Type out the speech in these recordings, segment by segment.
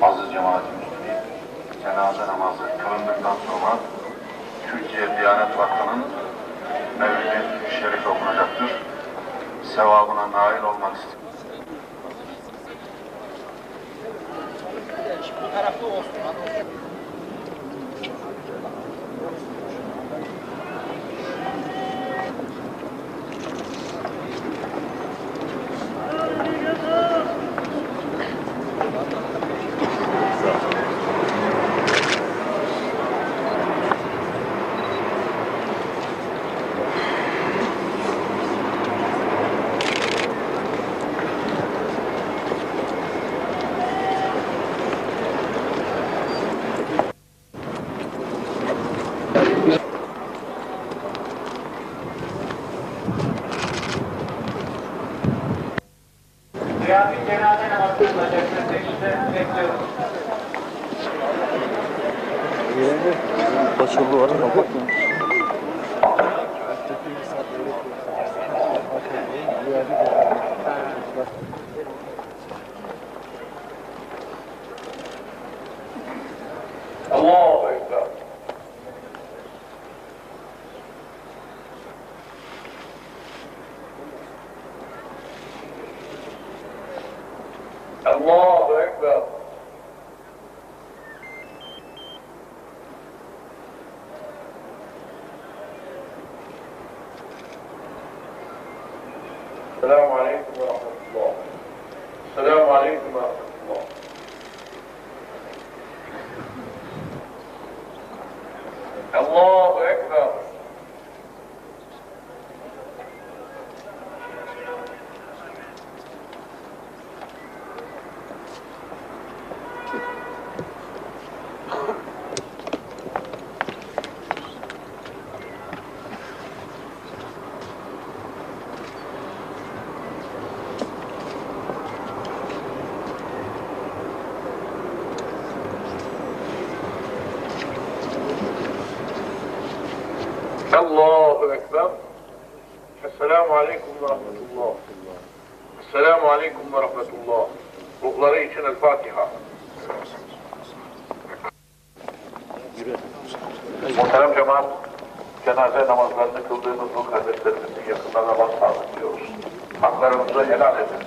Aziz cemaatin müslümin, cenaze namazı kılındıktan sonra Türkiye Diyanet Vakfı'nın Mevlid-i Şerif okunacaktır. Sevabına nail olmak istiyorum. Bu tarafta olsun. Kıyamet cenaze namazı kılınacaktır. Bekliyoruz. Başarılı var ama bakma. Allahu Ekber. Allahu Ekber. Selamun Aleyküm ve Rahmetullah. Selamun Aleyküm ve Rahmetullah. Allahu Ekber. Allahu Ekber. Esselamu Aleyküm ve Rahmetullah. Esselamu Aleyküm ve Rahmetullah. Ruhları için El Fatiha. Muhterem cemaat, cenaze namazlarını kıldığımız bu kardeşlerimizin yakınlarına başsağlık diyoruz. Haklarımızı helal edin.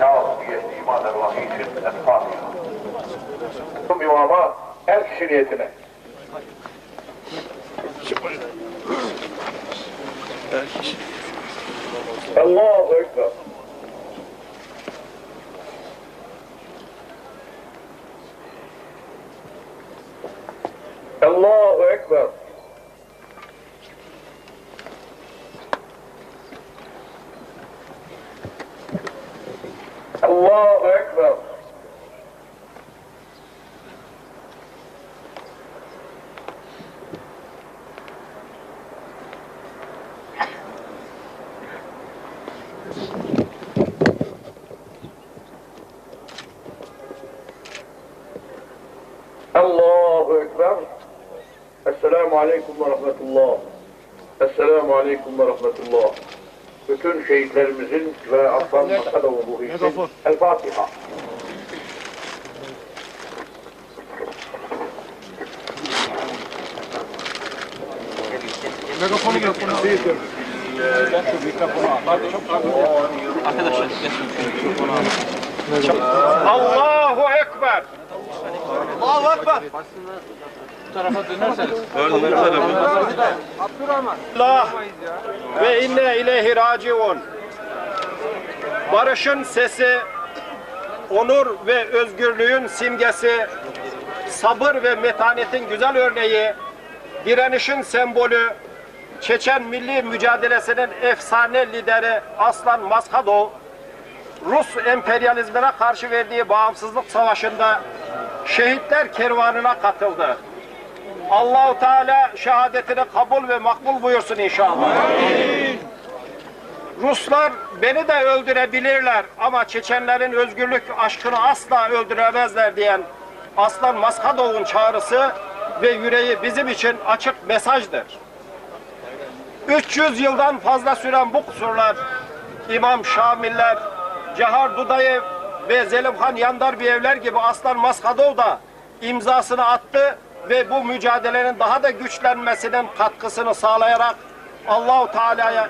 Ya diye iman Allah'ı için El Fatiha. Bu imama her kişi niyetine. Allahu Ekber. Allahu Ekber. Allahu Ekber. Ekber. Esselamu Aleyküm ve Rahmetullah. Esselamu Aleyküm ve Rahmetullah. Bütün şehitlerimizin ve Aslan Maskadoğlu ruhu için El Fatiha. Megafonu mikrofonu. Arkadaşlar mikrofonu al. Allahu Ekber. Allahu Ekber. Bu tarafa dönerseniz. Allah ve inne ileyhi raciun. Barışın sesi, onur ve özgürlüğün simgesi, sabır ve metanetin güzel örneği, direnişin sembolü, Çeçen milli mücadelesinin efsane lideri Aslan Maskadov, Rus emperyalizmine karşı verdiği bağımsızlık savaşında şehitler kervanına katıldı. Allah-u Teala şehadetini kabul ve makbul buyursun inşallah. Ruslar beni de öldürebilirler ama Çeçenlerin özgürlük aşkını asla öldüremezler diyen Aslan Maskadov'un çağrısı ve yüreği bizim için açık mesajdır. 300 yıldan fazla süren bu kusurlar, İmam Şamiller, Cahar Dudayev ve Zelimhan Yandarbiyevler gibi Aslan Maskadov da imzasını attı ve bu mücadelenin daha da güçlenmesinin katkısını sağlayarak Allah-u Teala'ya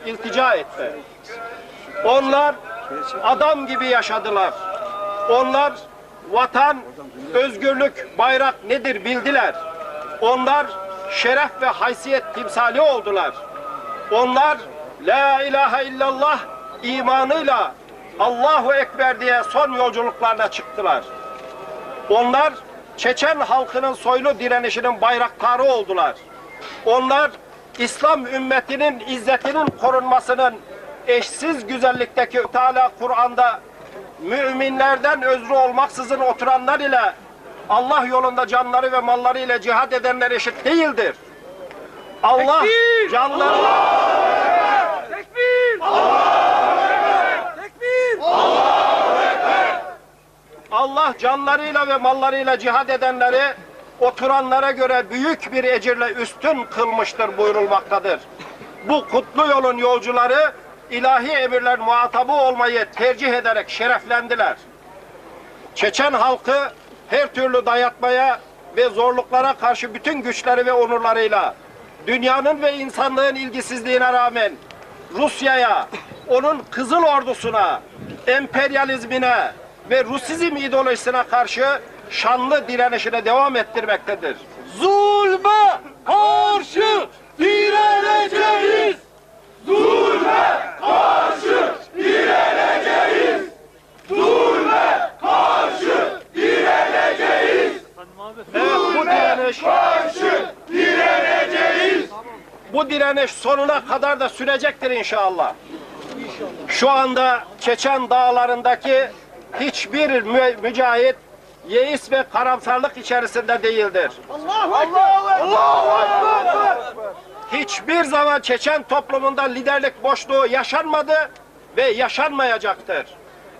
iltica etti. Onlar adam gibi yaşadılar. Onlar vatan, özgürlük, bayrak nedir bildiler. Onlar şeref ve haysiyet timsali oldular. Onlar La ilahe illallah imanıyla Allahu Ekber diye son yolculuklarına çıktılar. Onlar Çeçen halkının soylu direnişinin bayraktarı oldular. Onlar İslam ümmetinin izzetinin korunmasının eşsiz güzellikteki Teala Kur'an'da müminlerden özrü olmaksızın oturanlar ile Allah yolunda canları ve malları ile cihad edenler eşit değildir. Allah canları Allah canlarıyla ve mallarıyla cihad edenleri oturanlara göre büyük bir ecirle üstün kılmıştır buyurulmaktadır. Bu kutlu yolun yolcuları ilahi emirler muhatabı olmayı tercih ederek şereflendiler. Çeçen halkı her türlü dayatmaya ve zorluklara karşı bütün güçleri ve onurlarıyla dünyanın ve insanlığın ilgisizliğine rağmen Rusya'ya, onun Kızıl Ordusu'na, emperyalizmine ve Rusizm ideolojisine karşı şanlı direnişine devam ettirmektedir. Zulme karşı direneceğiz. Zulme karşı direneceğiz. Zulme karşı direneceğiz. Evet, bu direniş sonuna kadar da sürecektir inşallah. Şu anda Çeçen dağlarındaki hiçbir mücahit yeis ve karamsarlık içerisinde değildir. Hiçbir zaman Çeçen toplumunda liderlik boşluğu yaşanmadı ve yaşanmayacaktır.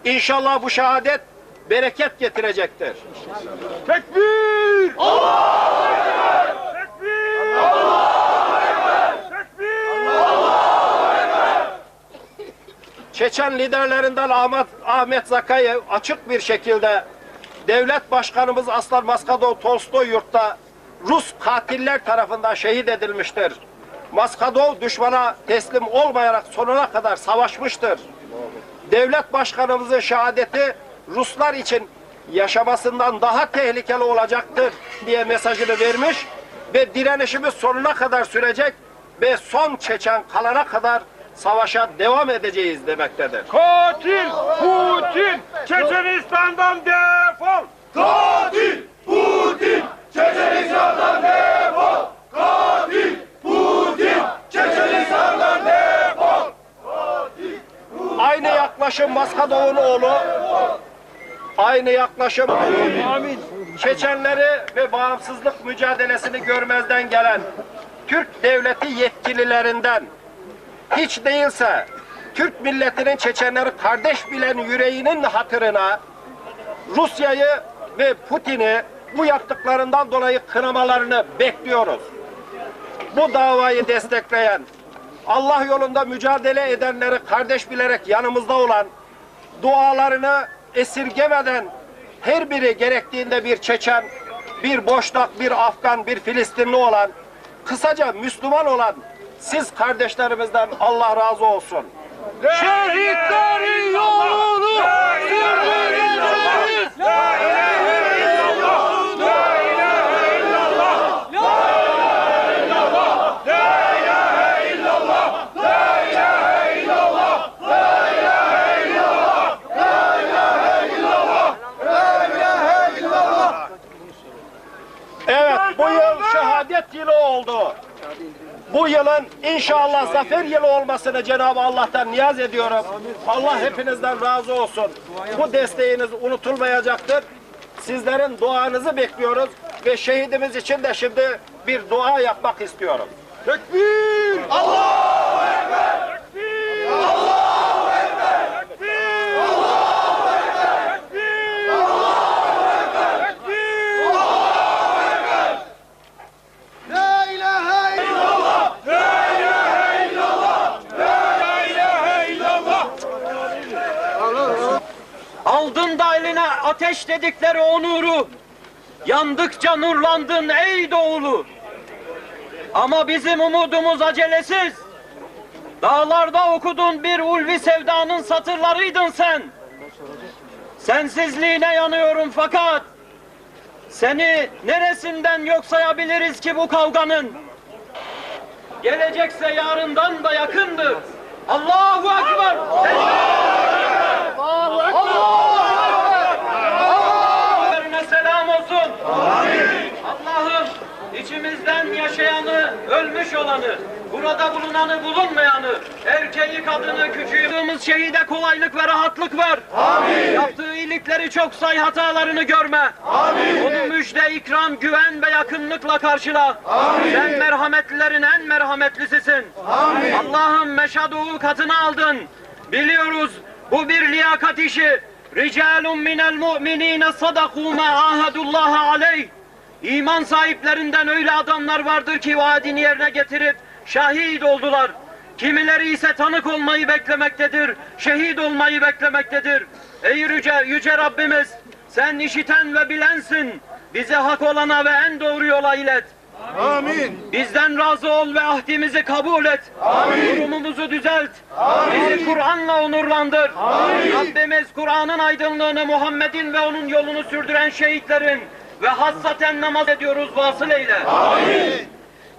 İnşallah bu şehadet bereket getirecektir. Tekbir! Allahu Ekber! Tekbir! Allahu Ekber! Tekbir! Allahu Ekber! Çeçen liderlerinden Ahmet Zakayev açık bir şekilde devlet başkanımız Aslan Maskadov Tolstoy yurtta Rus katiller tarafından şehit edilmiştir. Maskadov düşmana teslim olmayarak sonuna kadar savaşmıştır. Devlet başkanımızın şehadeti Ruslar için yaşamasından daha tehlikeli olacaktır diye mesajını vermiş ve direnişimiz sonuna kadar sürecek ve son Çeçen kalana kadar savaşa devam edeceğiz demektedir. Katil Putin Çeçenistan'dan defol! Katil Putin Çeçenistan'dan defol! Katil Putin Çeçenistan'dan defol! Aynı yaklaşım Maskadov'un oğlu, aynı yaklaşım Çeçenleri ve bağımsızlık mücadelesini görmezden gelen Türk devleti yetkililerinden hiç değilse Türk milletinin Çeçenleri kardeş bilen yüreğinin hatırına Rusya'yı ve Putin'i bu yaptıklarından dolayı kınamalarını bekliyoruz. Bu davayı destekleyen, Allah yolunda mücadele edenleri kardeş bilerek yanımızda olan, dualarını esirgemeden her biri gerektiğinde bir Çeçen, bir Boşnak, bir Afgan, bir Filistinli olan, kısaca Müslüman olan siz kardeşlerimizden Allah razı olsun. Şehitlerin yolunu sürdüreceğiz. La ilahe illallah. La ilahe illallah. La ilahe illallah. La ilahe illallah. La ilahe illallah. La ilahe illallah. La ilahe illallah. La ilahe illallah. Evet, bu yıl şehadet yılı oldu. Bu yılın inşallah zafer yılı olmasını Cenab-ı Allah'tan niyaz ediyorum. Allah hepinizden razı olsun. Bu desteğiniz unutulmayacaktır. Sizlerin duanızı bekliyoruz ve şehidimiz için de şimdi bir dua yapmak istiyorum. Tekbir! Allahu Ekber! Tekbir! Allahu Ekber! Tekbir! Allahu Ekber! Tekbir! Allahu Ekber! Tekbir! Allahu Ekber! La ilahe illallah! La ilahe illallah! La ilahe illallah! Aldın da eline ateş dedikleri o nuru, yandıkça nurlandın ey doğulu. Ama bizim umudumuz acelesiz. Dağlarda okudun bir ulvi sevdanın satırlarıydın sen. Sensizliğine yanıyorum fakat seni neresinden yok sayabiliriz ki bu kavganın? Gelecekse yarından da yakındır. Allahu Ekber! Allahu Ekber! Allah'ına selam olsun. Allah'ım içimizden yaşayanı, ölmüş olanı, burada bulunanı, bulunmayanı, erkeği, kadını, küçüğümüz şehide kolaylık ve rahatlık ver. Amin. Yaptığı iyilikleri çok say, hatalarını görme. Amin. Onu müjde, ikram, güven ve yakınlıkla karşıla. Amin. Sen merhametlilerin en merhametlisisin. Amin. Allah'ım meşadu'u katına aldın. Biliyoruz bu bir liyakat işi. Ricalun minel mu'minine sadakû mâ âhedullâhe aleyh. İman sahiplerinden öyle adamlar vardır ki vaadini yerine getirip şahit oldular. Kimileri ise tanık olmayı beklemektedir, şehit olmayı beklemektedir. Ey yüce Rabbimiz, sen işiten ve bilensin. Bizi hak olana ve en doğru yola ilet. Amin. Bizden razı ol ve ahdimizi kabul et. Amin. Durumumuzu düzelt. Amin. Bizi Kur'an'la onurlandır. Amin. Rabbimiz Kur'an'ın aydınlığını, Muhammed'in ve onun yolunu sürdüren şehitlerin ve hassaten namaz ediyoruz vasıl eyle. Amin.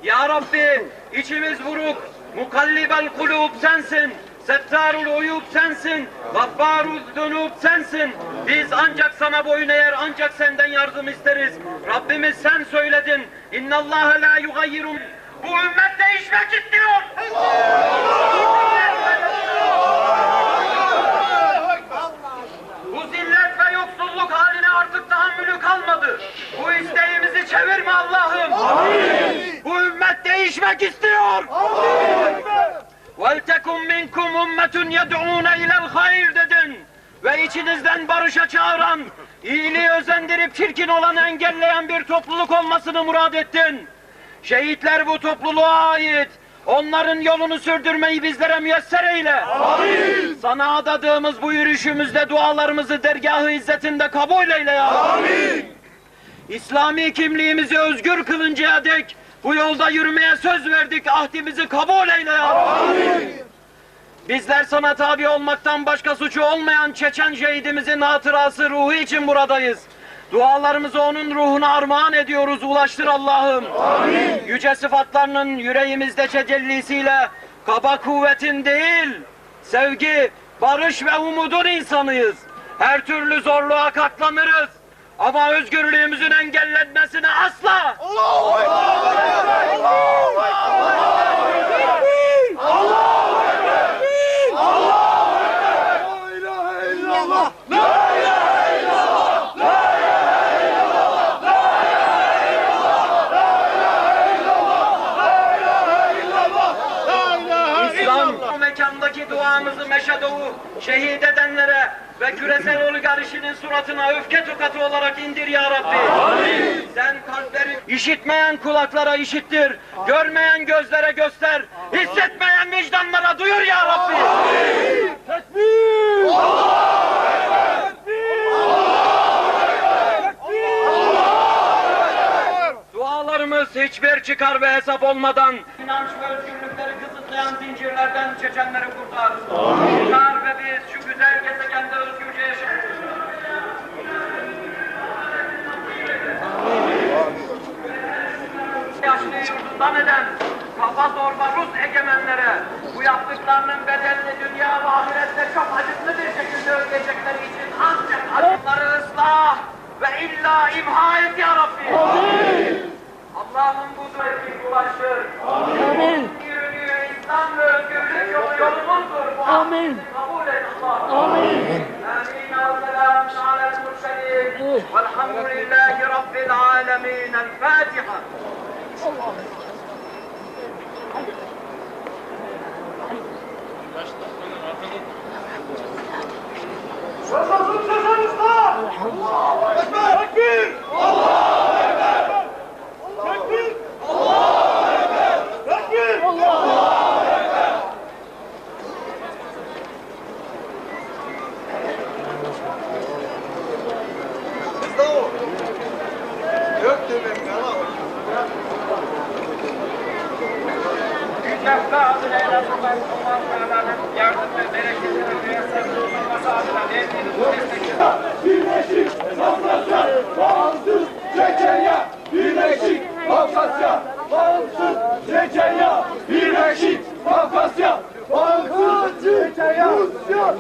Ya Rabbi içimiz buruk, mukallibel kulub sensin. Settarul uyub sensin, gaffarul zunub sensin. Biz ancak sana boyun eğer, ancak senden yardım isteriz. Rabbimiz sen söyledin. İnnallâhe lâ yugayyirun. Bu ümmet değişmek istiyor. Bu zillet ve yoksulluk haline artık tahammülü kalmadı. Bu isteğimizi çevirme Allah'ım. Bu ümmet değişmek istiyor. وَلْتَكُمْ مِنْكُمْ اُمَّةٌ يَدْعُونَ اِلَى الْخَيْرِ dedin. Ve içinizden barışa çağıran, iyiliği özendirip çirkin olanı engelleyen bir topluluk olmasını murad ettin. Şehitler bu topluluğa ait. Onların yolunu sürdürmeyi bizlere müyesser eyle. Amin. Sana adadığımız bu yürüyüşümüzde dualarımızı dergâh-ı izzetinde kabul eyle ya. Amin. İslami kimliğimizi özgür kılıncaya dek bu yolda yürümeye söz verdik, ahdimizi kabul eyle ya. Amin. Bizler sana tabi olmaktan başka suçu olmayan Çeçen şehidimizin hatırası ruhu için buradayız. Dualarımızı onun ruhuna armağan ediyoruz, ulaştır Allah'ım. Amin. Yüce sıfatlarının yüreğimizde tecellisiyle kaba kuvvetin değil, sevgi, barış ve umudun insanıyız. Her türlü zorluğa katlanırız. Ama özgürlüğümüzün engellenmesine asla! Allahu Ekber! Allahu Ekber! Allahu Ekber! Allahu Ekber! La ilahe illallah! La ilahe illallah! La ilahe illallah! La ilahe illallah! La ilahe illallah! İslam bu mekandaki dua toprağımızı Meşedoğu şehit edenlere ve küresel oligarşinin suratına öfke tokatı olarak indir ya Rabbi. Amin. Sen kalpleri işitmeyen kulaklara işittir, görmeyen gözlere göster, hissetmeyen vicdanlara duyur ya Rabbi. Amin. Tekbir! Allahu Ekber! Dualarımız hiçbir çıkar ve hesap olmadan inanç ve özgürlükleri kısıtlayan zincirlerden çeçenleri kurtar. Kurtar ve biz şu güzel gezegende özgürce yaşayalım. Yaşlı yurdundan eden kafa zorba Rus egemenlere bu yaptıklarının bedelini dünya ve ahirette çok acıklı bir şekilde ödeyecekleri için ancak acıkları ıslah ve illa imha et ya Rabbi. Amin. Allah'ın bu duayı ulaşır. Amin. Yürüdüğü İslam ve özgürlük yolumuzdur. Bu Amin. kabul et Allah. Amin. Amin. Selamun alel murselin. Velhamdülillahi Rabbil alemin. El Fatiha. Yaşasın Çeçenistan! Allahu Ekber! Tekbir! Allahu Ekber! Tekbir! Allahu Ekber! Tekbir! Allahu Ekber! Mustafa! Yok demek ya lan. Yüce adına el azından Allah Teala'nın yardım ve bereketini müyesser olması adına verdiğiniz bu destekleri Birleşik Kafkasya, bağımsız Çeçenya! Birleşik Kafkasya, bağımsız Çeçenya! Birleşik Kafkasya, bağımsız Çeçenya! Rusya!